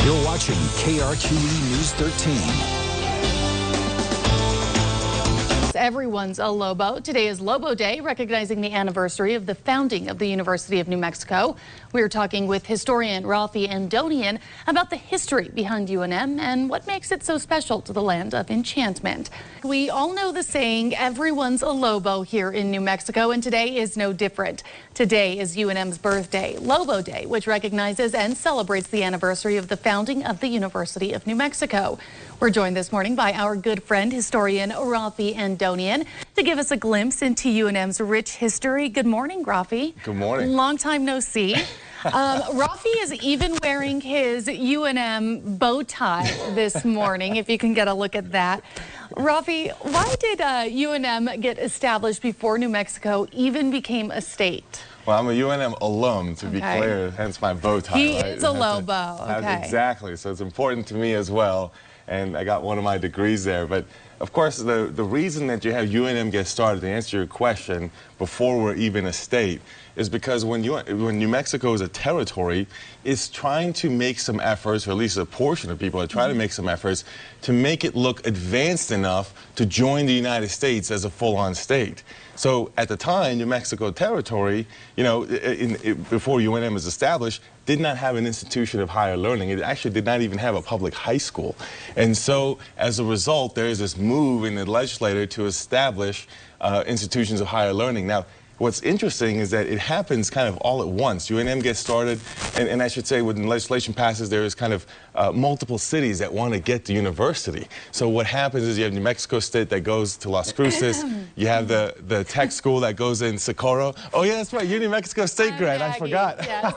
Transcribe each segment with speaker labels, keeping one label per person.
Speaker 1: You're watching KRQE News 13.
Speaker 2: Everyone's a Lobo. Today is Lobo Day, recognizing the anniversary of the founding of the University of New Mexico. We're talking with historian Raffi Andonian about the history behind UNM and what makes it so special to the land of enchantment. We all know the saying, everyone's a Lobo here in New Mexico, and today is no different. Today is UNM's birthday, Lobo Day, which recognizes and celebrates the anniversary of the founding of the University of New Mexico. We're joined this morning by our good friend, historian Raffi Andonian, to give us a glimpse into UNM's rich history. Good morning, Raffi.
Speaker 3: Good morning.
Speaker 2: Long time no see. Raffi is even wearing his UNM bow tie this morning, if you can get a look at that. Raffi, why did UNM get established before New Mexico even became a state?
Speaker 3: Well, I'm a UNM alum, to be clear, hence my bow tie.
Speaker 2: He is a Lobo.
Speaker 3: Exactly, so it's important to me as well. And I got one of my degrees there. But of course, the reason that you have UNM get started, to answer your question, before we're even a state, is because when New Mexico is a territory, it's trying to make some efforts, or at least a portion of people are trying to make some efforts, to make it look advanced enough to join the United States as a full-on state. So at the time, New Mexico territory, you know, before UNM was established, did not have an institution of higher learning. It actually did not even have a public high school. And so as a result, there is this move in the legislature to establish institutions of higher learning. Now, what's interesting is that it happens kind of all at once. UNM gets started, and I should say when legislation passes, there is kind of multiple cities that want to get the university. So what happens is you have New Mexico State that goes to Las Cruces, you have the tech school that goes in Socorro. Oh yeah, that's right, you're New Mexico State grad, I forgot. Yes.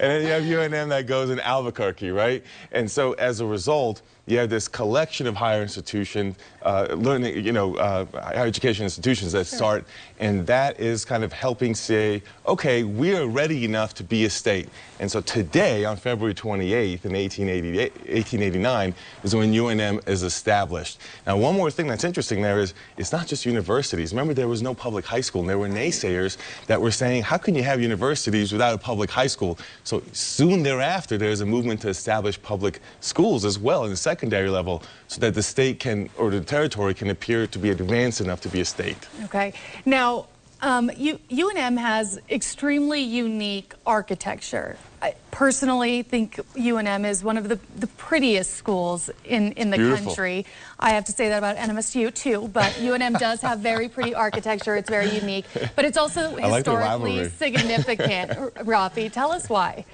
Speaker 3: And then you have UNM that goes in Albuquerque, right? And so as a result, you have this collection of higher institutions, learning, higher education institutions that start, and that is kind of helping say, okay, we are ready enough to be a state. And so today, on February 28th in 1889, is when UNM is established. Now, one more thing that's interesting there is, it's not just universities. Remember, there was no public high school, and there were naysayers that were saying, how can you have universities without a public high school? So soon thereafter, there's a movement to establish public schools as well in the secondary level, so that the state can, or the territory can appear to be advanced enough to be a state. Okay.
Speaker 2: Now, UNM has extremely unique architecture. I personally think UNM is one of the prettiest schools in the country. I have to say that about NMSU too, but UNM does have very pretty architecture. It's very unique, but it's also historically significant. Raffi, tell us why.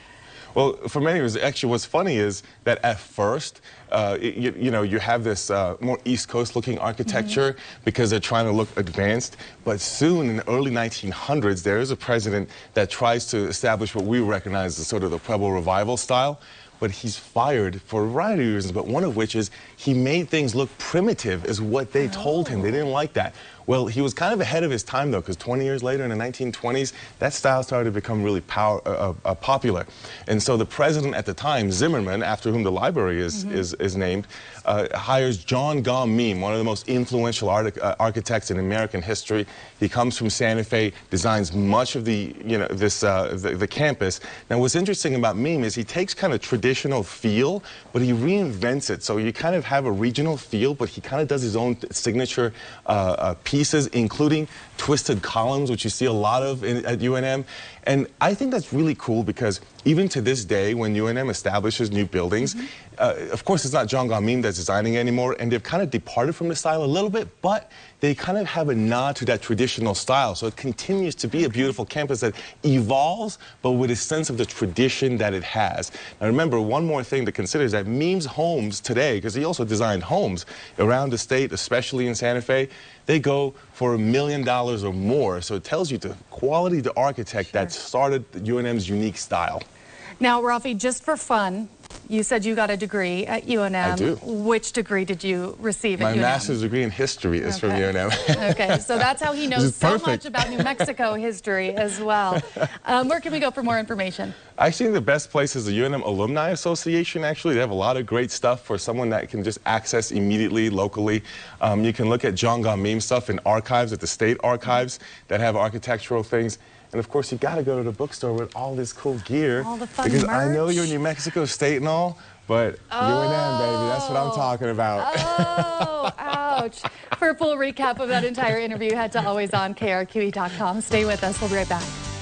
Speaker 3: Well, for many reasons, actually what's funny is that at first, you have this more East Coast looking architecture because they're trying to look advanced, but soon in the early 1900s, there is a president that tries to establish what we recognize as sort of the Pueblo Revival style. But he's fired for a variety of reasons, but one of which is he made things look primitive is what they told him. They didn't like that. Well, he was kind of ahead of his time, though, because 20 years later in the 1920s, that style started to become really popular. And so the president at the time, Zimmerman, after whom the library is named, hires John Gaum Meem, one of the most influential architects in American history. He comes from Santa Fe, designs much of the, the campus. Now, what's interesting about Meem is he takes kind of traditional feel, but he reinvents it. So you kind of have a regional feel, but he kind of does his own signature pieces, including twisted columns, which you see a lot of at UNM. And I think that's really cool because even to this day, when UNM establishes new buildings, of course, it's not John Gaum Meem that's designing it anymore, and they've kind of departed from the style a little bit, but they kind of have a nod to that traditional style. So it continues to be a beautiful campus that evolves, but with a sense of the tradition that it has. Now, remember, one more thing to consider is that Meem's homes today, because he also designed homes around the state, especially in Santa Fe, they go for $1 million or more. So it tells you the quality of the architect that started UNM's unique style.
Speaker 2: Now, Raffi, just for fun, you said you got a degree at UNM.
Speaker 3: I do.
Speaker 2: Which degree did you receive at UNM?
Speaker 3: My master's degree in history is from UNM.
Speaker 2: Okay, so that's how he knows so much about New Mexico history as well. Where can we go for more information?
Speaker 3: I think the best place is the UNM Alumni Association, actually. They have a lot of great stuff for someone that can just access immediately, locally. You can look at John Gaum Meem stuff in archives at the state archives that have architectural things. And of course, you got to go to the bookstore with all this cool gear.
Speaker 2: All the fun
Speaker 3: because
Speaker 2: merch.
Speaker 3: I know you're New Mexico State and all, but UNM, baby, that's what I'm talking about.
Speaker 2: Oh, ouch. For a full recap of that entire interview, head to alwaysonkRQE.com. Stay with us. We'll be right back.